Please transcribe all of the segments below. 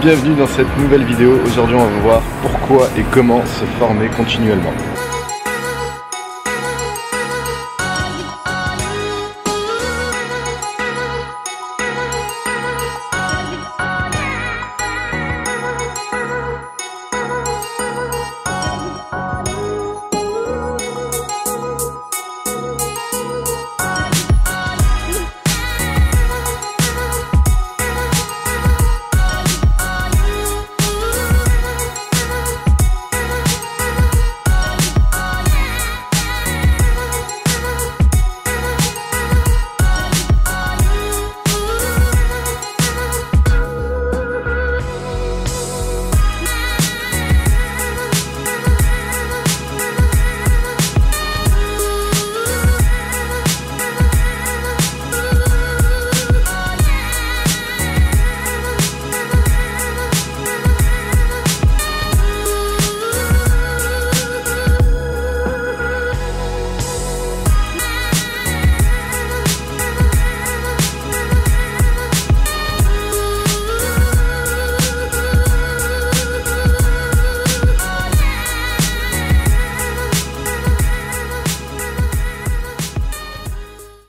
bienvenue dans cette nouvelle vidéo. Aujourd'hui on va voir pourquoi et comment se former continuellement.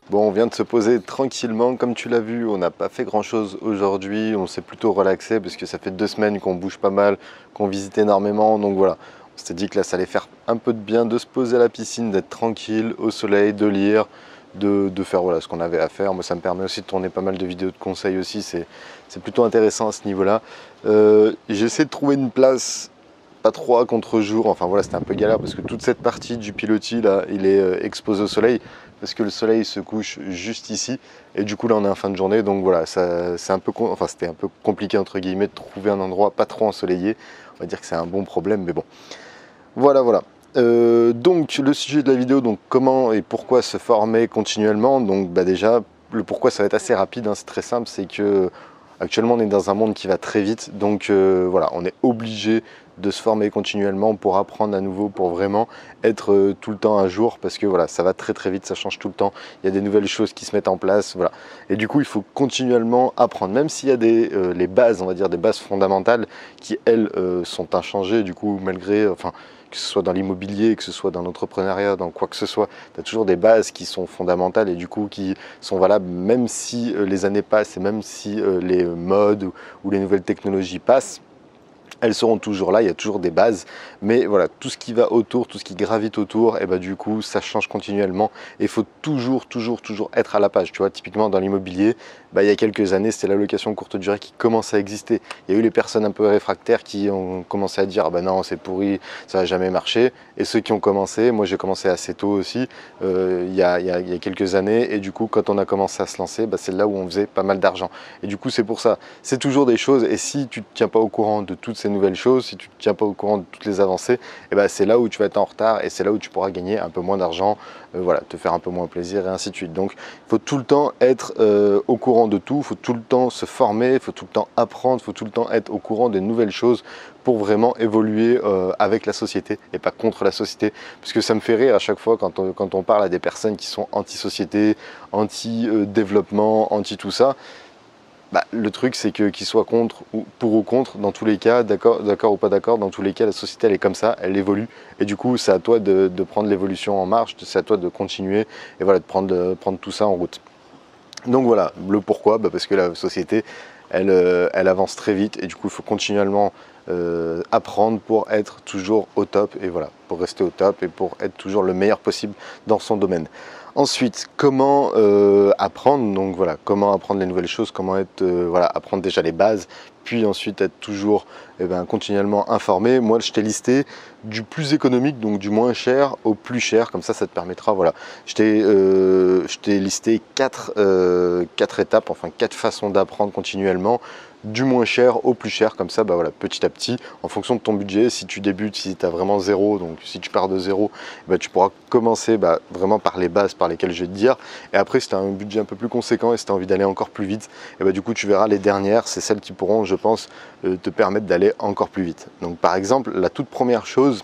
Bon, on vient de se poser tranquillement, comme tu l'as vu, on n'a pas fait grand chose aujourd'hui, on s'est plutôt relaxé parce que ça fait 2 semaines qu'on bouge pas mal, qu'on visite énormément, donc voilà. On s'était dit que là ça allait faire un peu de bien de se poser à la piscine, d'être tranquille, au soleil, de lire, de faire voilà, ce qu'on avait à faire. Moi ça me permet aussi de tourner pas mal de vidéos de conseils aussi, c'est plutôt intéressant à ce niveau-là. J'ai essayé de trouver une place pas trop à contre-jour, enfin voilà, c'était un peu galère parce que toute cette partie du pilotis là, il est exposé au soleil parce que le soleil se couche juste ici et du coup là on est en fin de journée, donc voilà, c'est un peu, enfin c'était un peu compliqué entre guillemets de trouver un endroit pas trop ensoleillé. On va dire que c'est un bon problème, mais bon, voilà. Donc le sujet de la vidéo, donc comment et pourquoi se former continuellement. Donc déjà le pourquoi ça va être assez rapide, hein, c'est très simple, c'est que actuellement on est dans un monde qui va très vite, donc voilà, on est obligé de se former continuellement pour apprendre à nouveau, pour vraiment être tout le temps à jour, parce que voilà, ça va très vite, ça change tout le temps, il y a des nouvelles choses qui se mettent en place, voilà. Et du coup il faut continuellement apprendre, même s'il y a les bases, on va dire des bases fondamentales qui elles sont inchangées, du coup malgré, enfin que ce soit dans l'immobilier, que ce soit dans l'entrepreneuriat, dans quoi que ce soit, tu as toujours des bases qui sont fondamentales et du coup qui sont valables même si les années passent et même si les modes ou les nouvelles technologies passent. Elles seront toujours là, il y a toujours des bases, mais voilà, tout ce qui va autour, tout ce qui gravite autour, et du coup ça change continuellement et il faut toujours être à la page. Tu vois, typiquement dans l'immobilier, il y a quelques années c'était la location courte durée qui commençait à exister. Il y a eu les personnes un peu réfractaires qui ont commencé à dire ah non c'est pourri, ça va jamais marcher, et ceux qui ont commencé, moi j'ai commencé assez tôt aussi, il y a quelques années, et du coup quand on a commencé à se lancer, c'est là où on faisait pas mal d'argent. Et du coup c'est pour ça, c'est toujours des choses, et si tu ne te tiens pas au courant de toutes ces nouvelles choses, si tu ne te tiens pas au courant de toutes les avancées, c'est là où tu vas être en retard et c'est là où tu pourras gagner un peu moins d'argent, voilà, te faire un peu moins plaisir et ainsi de suite. Donc il faut tout le temps être au courant de tout, il faut tout le temps se former, il faut tout le temps apprendre, il faut tout le temps être au courant des nouvelles choses pour vraiment évoluer avec la société et pas contre la société, parce que ça me fait rire à chaque fois quand on parle à des personnes qui sont anti-société, anti-développement, anti-tout ça. Le truc c'est que qu'ils soient contre ou pour ou contre, dans tous les cas, d'accord ou pas d'accord, dans tous les cas la société elle est comme ça, elle évolue et du coup c'est à toi de prendre l'évolution en marche, c'est à toi de continuer et voilà, de prendre tout ça en route. Donc voilà, le pourquoi, parce que la société elle avance très vite et du coup il faut continuellement apprendre pour être toujours au top et voilà, pour rester au top et pour être toujours le meilleur possible dans son domaine. Ensuite, comment apprendre, donc voilà, comment apprendre les nouvelles choses, comment être, voilà, apprendre déjà les bases, puis ensuite être toujours continuellement informé. Moi, je t'ai listé du plus économique, donc du moins cher au plus cher, comme ça te permettra, voilà. Je t'ai listé 4 étapes, enfin 4 façons d'apprendre continuellement, du moins cher au plus cher, comme ça voilà, petit à petit, en fonction de ton budget. Si tu débutes, si tu as vraiment zéro, donc si tu pars de zéro, tu pourras commencer vraiment par les bases par lesquelles je vais te dire, et après si tu as un budget un peu plus conséquent et si tu as envie d'aller encore plus vite, du coup tu verras les dernières, c'est celles qui pourront, je pense, te permettre d'aller encore plus vite. Donc par exemple, la toute première chose,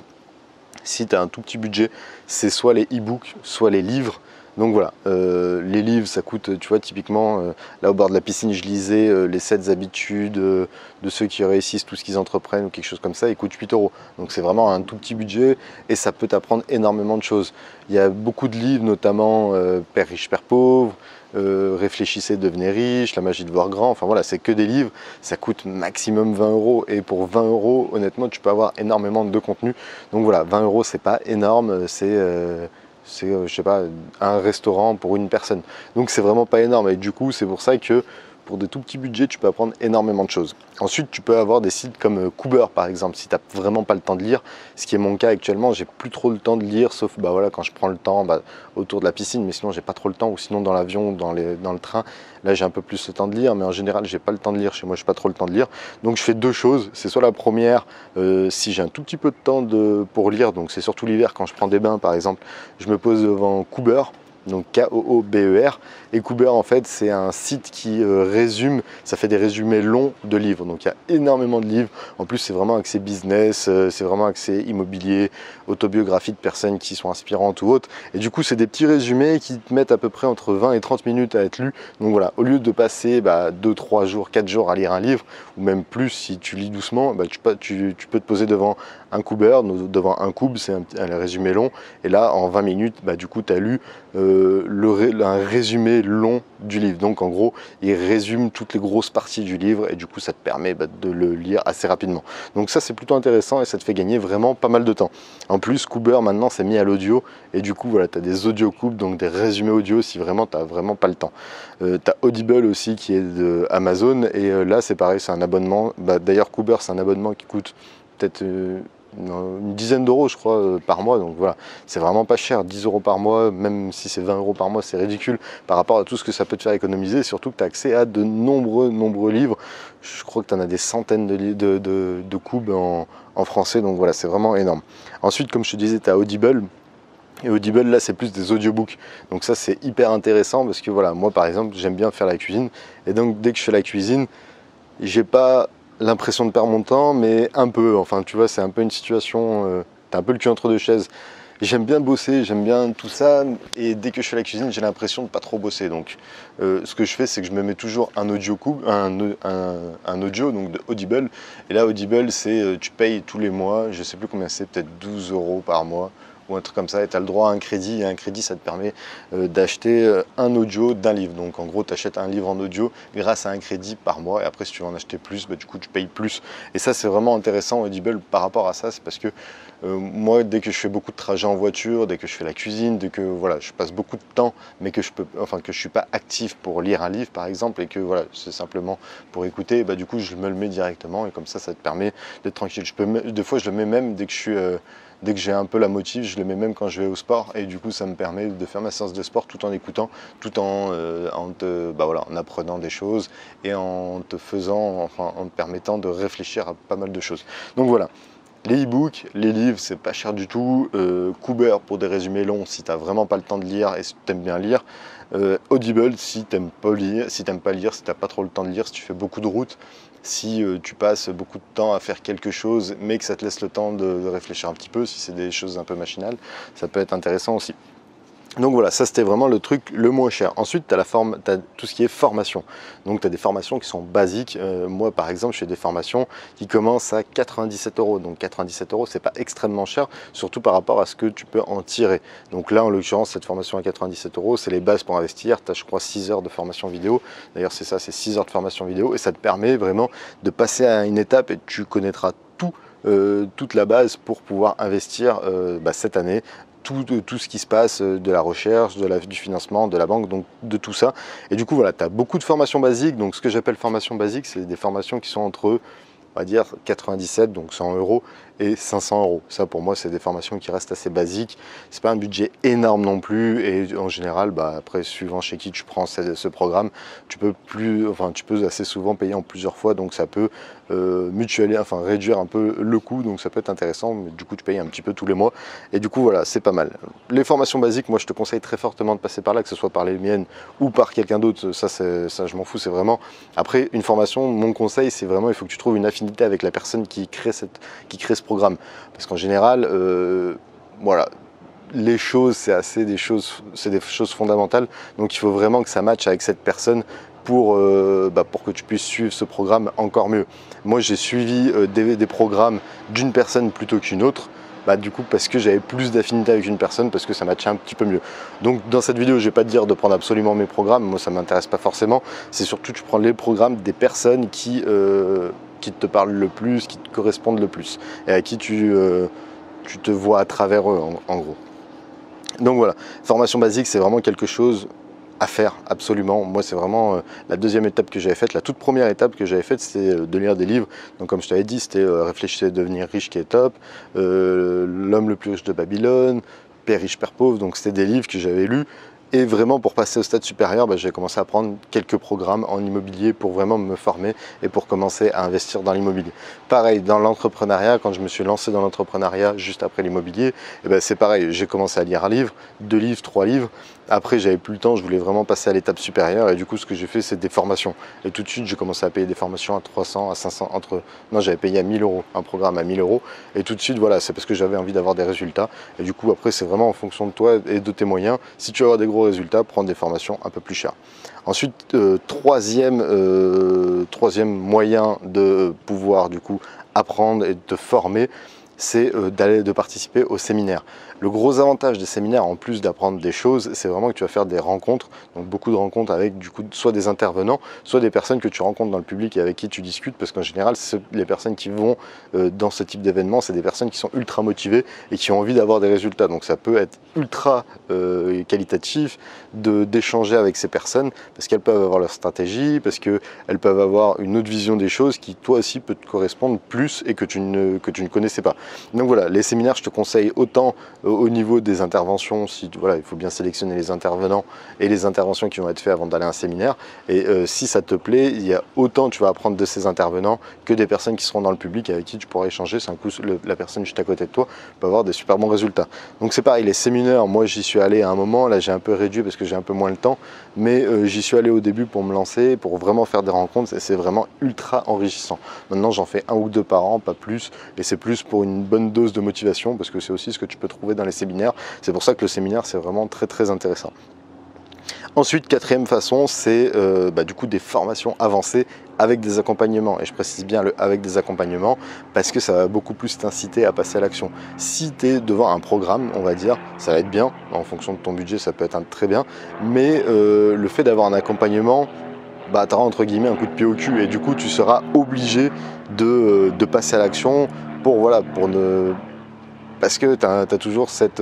si tu as un tout petit budget, c'est soit les e-books, soit les livres. Donc voilà, les livres ça coûte, tu vois, typiquement, là au bord de la piscine je lisais les 7 habitudes de ceux qui réussissent tout ce qu'ils entreprennent ou quelque chose comme ça, ils coûtent 8 euros. Donc c'est vraiment un tout petit budget et ça peut t'apprendre énormément de choses. Il y a beaucoup de livres, notamment Père riche, Père pauvre, Réfléchissez, devenez riche, La magie de voir grand, enfin voilà, c'est que des livres, ça coûte maximum 20 euros et pour 20 euros, honnêtement, tu peux avoir énormément de contenu. Donc voilà, 20 euros, c'est pas énorme, c'est je sais pas, un restaurant pour une personne. Donc c'est vraiment pas énorme et du coup, c'est pour ça que pour des tout petits budgets, tu peux apprendre énormément de choses. Ensuite, tu peux avoir des sites comme Cooper par exemple, si tu n'as vraiment pas le temps de lire, ce qui est mon cas actuellement, j'ai plus trop le temps de lire, sauf bah, voilà, quand je prends le temps autour de la piscine, mais sinon j'ai pas trop le temps, ou sinon dans l'avion, dans le train, là j'ai un peu plus le temps de lire, mais en général j'ai pas le temps de lire, chez moi j'ai pas trop le temps de lire. Donc je fais deux choses, c'est soit la première, si j'ai un tout petit peu de temps pour lire, donc c'est surtout l'hiver quand je prends des bains par exemple, je me pose devant Cooper, donc K-O-O-B-E-R, et Cooper en fait c'est un site qui résume, ça fait des résumés longs de livres, donc il y a énormément de livres, en plus c'est vraiment axé business, c'est vraiment axé immobilier, autobiographie de personnes qui sont inspirantes ou autres, et du coup c'est des petits résumés qui te mettent à peu près entre 20 et 30 minutes à être lus, donc voilà, au lieu de passer 2, 3 jours, 4 jours à lire un livre, ou même plus si tu lis doucement, tu peux te poser devant un Cooper, devant un Coob, c'est un résumé long, et là en 20 minutes, du coup tu as lu un résumé long du livre. Donc en gros, il résume toutes les grosses parties du livre et du coup ça te permet de le lire assez rapidement. Donc ça c'est plutôt intéressant et ça te fait gagner vraiment pas mal de temps. En plus, Cooper maintenant c'est mis à l'audio et du coup voilà, tu as des audio Cooper, donc des résumés audio si vraiment tu n'as vraiment pas le temps. Tu as Audible aussi qui est de Amazon et là c'est pareil, c'est un abonnement. D'ailleurs Cooper c'est un abonnement qui coûte peut-être une dizaine d'euros je crois par mois, donc voilà, c'est vraiment pas cher, 10 euros par mois, même si c'est 20 euros par mois, c'est ridicule par rapport à tout ce que ça peut te faire économiser, et surtout que tu as accès à de nombreux livres, je crois que tu en as des centaines de Coob en français, donc voilà, c'est vraiment énorme. Ensuite, comme je te disais, tu as Audible, et Audible là c'est plus des audiobooks, donc ça c'est hyper intéressant parce que voilà, moi par exemple j'aime bien faire la cuisine, et donc dès que je fais la cuisine, j'ai pas l'impression de perdre mon temps, mais un peu, enfin tu vois, c'est un peu une situation, t'as un peu le cul entre deux chaises. J'aime bien bosser, j'aime bien tout ça, et dès que je fais la cuisine, j'ai l'impression de pas trop bosser. Donc ce que je fais, c'est que je me mets toujours un audio un audio, donc de Audible, et là Audible c'est tu payes tous les mois, je sais plus combien c'est, peut-être 12 euros par mois, ou un truc comme ça, et tu as le droit à un crédit, et un crédit ça te permet d'acheter un audio d'un livre. Donc en gros tu achètes un livre en audio grâce à un crédit par mois, et après si tu veux en acheter plus, du coup tu payes plus. Et ça c'est vraiment intéressant Audible par rapport à ça, c'est parce que moi dès que je fais beaucoup de trajets en voiture, dès que je fais la cuisine, dès que voilà, je passe beaucoup de temps, mais que je suis pas actif pour lire un livre par exemple, et que voilà, c'est simplement pour écouter, du coup je me le mets directement, et comme ça te permet d'être tranquille. Des fois je le mets même dès que j'ai un peu la motive, je le mte même quand je vais au sport, et du coup ça me permet de faire ma séance de sport tout en écoutant, tout en apprenant des choses et en te permettant de réfléchir à pas mal de choses. Donc voilà, les e-books, les livres, c'est pas cher du tout. Cooper pour des résumés longs si t'as vraiment pas le temps de lire et si t'aimes bien lire. Audible si t'aimes pas lire, si t'as pas trop le temps de lire, si tu fais beaucoup de route, si tu passes beaucoup de temps à faire quelque chose mais que ça te laisse le temps de réfléchir un petit peu, si c'est des choses un peu machinales, ça peut être intéressant aussi. Donc voilà, ça c'était vraiment le truc le moins cher. Ensuite, tu as tout ce qui est formation. Donc tu as des formations qui sont basiques. Moi par exemple, je fais des formations qui commencent à 97 euros. Donc 97 euros, c'est pas extrêmement cher, surtout par rapport à ce que tu peux en tirer. Donc là, en l'occurrence, cette formation à 97 euros, c'est les bases pour investir. Tu as, je crois, 6 heures de formation vidéo. D'ailleurs, c'est ça, c'est 6 heures de formation vidéo. Et ça te permet vraiment de passer à une étape et tu connaîtras toute la base pour pouvoir investir cette année. Tout ce qui se passe, de la recherche, du financement, de la banque, donc de tout ça. Et du coup, voilà, tu as beaucoup de formations basiques. Donc ce que j'appelle formation basique, c'est des formations qui sont entre, on va dire, 97, donc 100 euros, et 500 euros. Ça, pour moi, c'est des formations qui restent assez basiques. C'est pas un budget énorme non plus. Et en général, après, suivant chez qui tu prends ce programme, tu peux assez souvent payer en plusieurs fois. Donc ça peut réduire un peu le coût. Donc ça peut être intéressant. Mais du coup, tu payes un petit peu tous les mois. Et du coup, voilà, c'est pas mal. Les formations basiques, moi, je te conseille très fortement de passer par là, que ce soit par les miennes ou par quelqu'un d'autre. Ça, je m'en fous. C'est vraiment. Après, une formation, mon conseil, c'est vraiment, il faut que tu trouves une affinité avec la personne qui crée ce programme, parce qu'en général voilà, les choses, c'est des choses fondamentales. Donc il faut vraiment que ça matche avec cette personne pour que tu puisses suivre ce programme encore mieux. Moi j'ai suivi des programmes d'une personne plutôt qu'une autre, du coup parce que j'avais plus d'affinité avec une personne, parce que ça matchait un petit peu mieux. Donc dans cette vidéo je vais pas te dire de prendre absolument mes programmes, moi ça m'intéresse pas forcément, c'est surtout tu prends les programmes des personnes qui te parlent le plus, qui te correspondent le plus, et à qui tu te vois à travers eux en gros. Donc voilà, formation basique c'est vraiment quelque chose à faire absolument. Moi c'est vraiment la deuxième étape que j'avais faite. La toute première étape que j'avais faite c'était de lire des livres. Donc comme je t'avais dit, c'était Réfléchissez à devenir riche qui est top, L'homme le plus riche de Babylone, Père riche, Père pauvre. Donc c'était des livres que j'avais lus. Et vraiment pour passer au stade supérieur, j'ai commencé à prendre quelques programmes en immobilier pour vraiment me former et pour commencer à investir dans l'immobilier. Pareil, dans l'entrepreneuriat, quand je me suis lancé dans l'entrepreneuriat juste après l'immobilier, c'est pareil, j'ai commencé à lire un livre, 2 livres, 3 livres. Après, j'avais plus le temps, je voulais vraiment passer à l'étape supérieure et du coup, ce que j'ai fait, c'est des formations. Et tout de suite, j'ai commencé à payer des formations à 300, à 500, Non, j'avais payé à 1000 euros, un programme à 1000 euros. Et tout de suite, voilà, c'est parce que j'avais envie d'avoir des résultats. Et du coup, après, c'est vraiment en fonction de toi et de tes moyens. Si tu veux avoir des gros résultats, prends des formations un peu plus chères. Ensuite, troisième moyen de pouvoir, du coup, apprendre et de te former, c'est de participer aux séminaires. Le gros avantage des séminaires, en plus d'apprendre des choses, c'est vraiment que tu vas faire des rencontres, donc beaucoup de rencontres avec du coup soit des intervenants, soit des personnes que tu rencontres dans le public et avec qui tu discutes, parce qu'en général, les personnes qui vont dans ce type d'événement, c'est des personnes qui sont ultra motivées et qui ont envie d'avoir des résultats. Donc ça peut être ultra qualitatif d'échanger avec ces personnes, parce qu'elles peuvent avoir leur stratégie, parce qu'elles peuvent avoir une autre vision des choses qui toi aussi peut te correspondre plus et que tu ne connaissais pas. Donc voilà, les séminaires, je te conseille autant au niveau des interventions, voilà, il faut bien sélectionner les intervenants et les interventions qui vont être faites avant d'aller à un séminaire. Et si ça te plaît, il y a autant tu vas apprendre de ces intervenants que des personnes qui seront dans le public avec qui tu pourras échanger. C'est un coup, la personne juste à côté de toi peut avoir des super bons résultats. Donc c'est pareil, les séminaires, moi j'y suis allé à un moment, là j'ai un peu réduit parce que j'ai un peu moins le temps, mais j'y suis allé au début pour me lancer, pour vraiment faire des rencontres, et c'est vraiment ultra enrichissant. Maintenant j'en fais 1 ou 2 par an, pas plus, et c'est plus pour une bonne dose de motivation, parce que c'est aussi ce que tu peux trouver dans les séminaires. C'est pour ça que le séminaire c'est vraiment très très intéressant. Ensuite, quatrième façon, c'est du coup des formations avancées avec des accompagnements. Et je précise bien le avec des accompagnements parce que ça va beaucoup plus t'inciter à passer à l'action. Si tu es devant un programme, on va dire, ça va être bien. En fonction de ton budget, ça peut être très bien. Mais le fait d'avoir un accompagnement, tu auras entre guillemets un coup de pied au cul. Et du coup, tu seras obligé de passer à l'action parce que tu as toujours cette...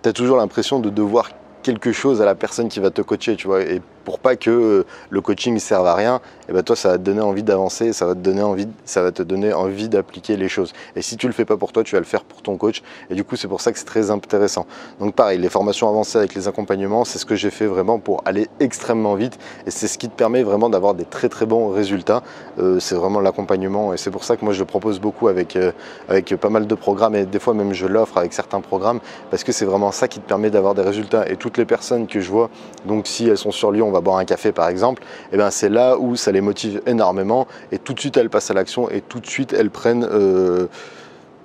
tu as toujours l'impression de devoir quelque chose à la personne qui va te coacher, tu vois, et pour pas que le coaching ne serve à rien, et toi ça va te donner envie d'avancer, ça va te donner envie d'appliquer les choses. Et si tu le fais pas pour toi, tu vas le faire pour ton coach, et du coup c'est pour ça que c'est très intéressant. Donc pareil, les formations avancées avec les accompagnements, c'est ce que j'ai fait vraiment pour aller extrêmement vite, et c'est ce qui te permet vraiment d'avoir des très très bons résultats. C'est vraiment l'accompagnement, et c'est pour ça que moi je le propose beaucoup avec pas mal de programmes, et des fois même je l'offre avec certains programmes, parce que c'est vraiment ça qui te permet d'avoir des résultats. Et toutes les personnes que je vois, donc si elles sont sur Lyon, on va boire un café par exemple, et c'est là où ça les motive énormément, et tout de suite elles passent à l'action, et tout de suite elles prennent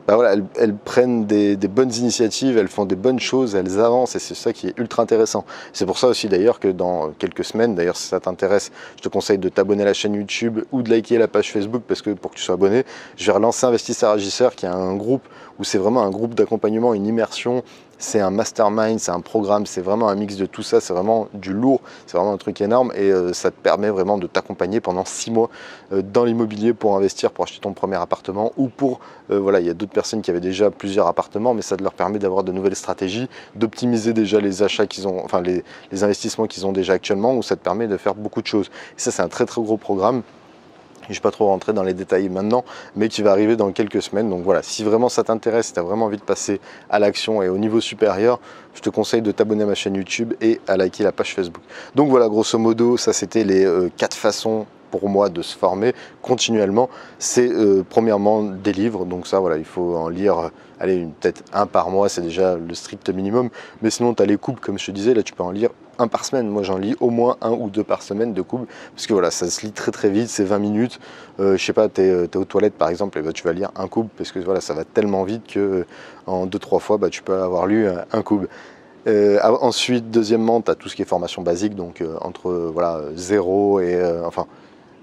elles prennent des bonnes initiatives, elles font des bonnes choses, elles avancent, et c'est ça qui est ultra intéressant. C'est pour ça aussi d'ailleurs que dans quelques semaines, d'ailleurs si ça t'intéresse, je te conseille de t'abonner à la chaîne YouTube ou de liker la page Facebook, parce que pour que tu sois abonné, je vais relancer Investisseur Agisseur, qui est un groupe où c'est vraiment un groupe d'accompagnement, une immersion. C'est un mastermind, c'est un programme, c'est vraiment un mix de tout ça, c'est vraiment du lourd, c'est vraiment un truc énorme, et ça te permet vraiment de t'accompagner pendant 6 mois dans l'immobilier pour investir, pour acheter ton premier appartement, ou pour, il y a d'autres personnes qui avaient déjà plusieurs appartements, mais ça leur permet d'avoir de nouvelles stratégies, d'optimiser déjà les achats qu'ils ont, enfin les investissements qu'ils ont déjà actuellement, où ça te permet de faire beaucoup de choses. Et ça c'est un très très gros programme. Je ne vais pas trop rentrer dans les détails maintenant, mais qui va arriver dans quelques semaines. Donc voilà, si vraiment ça t'intéresse, si tu as vraiment envie de passer à l'action et au niveau supérieur, je te conseille de t'abonner à ma chaîne YouTube et à liker la page Facebook. Donc voilà, grosso modo, ça c'était les 4 façons pour moi de se former continuellement. C'est premièrement des livres, donc ça voilà, il faut en lire peut-être 1 par mois, c'est déjà le strict minimum, mais sinon tu as les coupes, comme je te disais, là tu peux en lire un par semaine. Moi j'en lis au moins 1 ou 2 par semaine de coups, parce que voilà, ça se lit très vite, c'est 20 minutes. Je sais pas, t'es aux toilettes par exemple, et bah, tu vas lire un coup, parce que voilà, ça va tellement vite que en 2-3 fois, bah, tu peux avoir lu un coup. Ensuite, deuxièmement, tu as tout ce qui est formation basique, donc entre voilà, 0 et enfin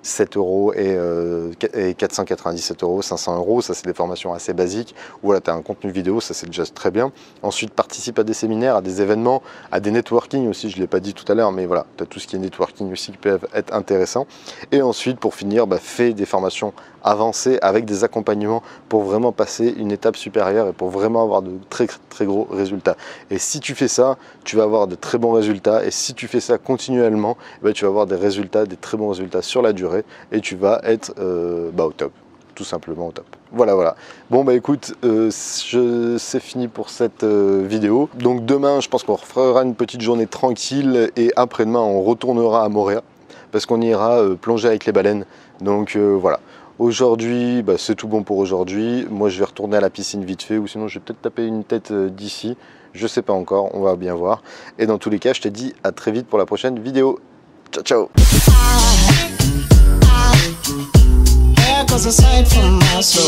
7 € et 497 €, 500 €, ça c'est des formations assez basiques, où voilà, tu as un contenu vidéo, ça c'est déjà très bien. Ensuite, participe à des séminaires, à des événements, à des networking aussi, je ne l'ai pas dit tout à l'heure, mais voilà, tu as tout ce qui est networking aussi qui peut être intéressant. Et ensuite, pour finir, bah, fais des formations avancées avec des accompagnements pour vraiment passer une étape supérieure et pour vraiment avoir de très gros résultats. Et si tu fais ça, tu vas avoir de très bons résultats, et si tu fais ça continuellement, bah, tu vas avoir des résultats, des très bons résultats sur la durée, et tu vas être au top, tout simplement au top. Voilà. Bon bah écoute, c'est fini pour cette vidéo. Donc demain, je pense qu'on fera une petite journée tranquille, et après-demain, on retournera à Moorea, parce qu'on ira plonger avec les baleines. Donc voilà. Aujourd'hui, bah, c'est tout bon pour aujourd'hui. Moi, je vais retourner à la piscine vite fait, ou sinon je vais peut-être taper une tête d'ici. Je sais pas encore, on va bien voir. Et dans tous les cas, je te dis à très vite pour la prochaine vidéo. Ciao. Cause aside from my soul